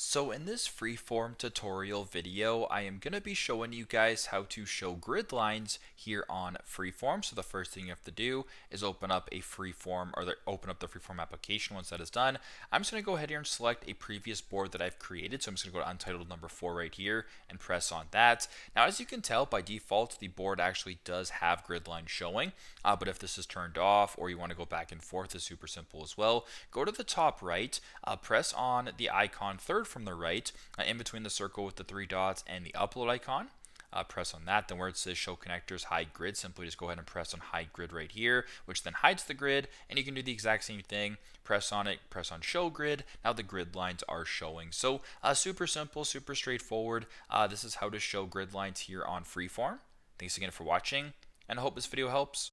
So in this freeform tutorial video, I am going to be showing you guys how to show grid lines here on freeform. So the first thing you have to do is open up a freeform or open up the freeform application. Once that is done, I'm just going to go ahead here and select a previous board that I've created. So I'm just going to go to untitled number 4 right here and press on that. Now, as you can tell, by default, the board actually does have grid lines showing. But if this is turned off or you want to go back and forth, it's super simple as well. Go to the top right, press on the icon third from the right, in between the circle with the 3 dots and the upload icon. Press on that. Then where it says show connectors hide grid, simply just go ahead and press on hide grid right here, which then hides the grid. And you can do the exact same thing. Press on it, press on show grid. Now the grid lines are showing. So super simple, super straightforward. This is how to show grid lines here on freeform. Thanks again for watching, and I hope this video helps.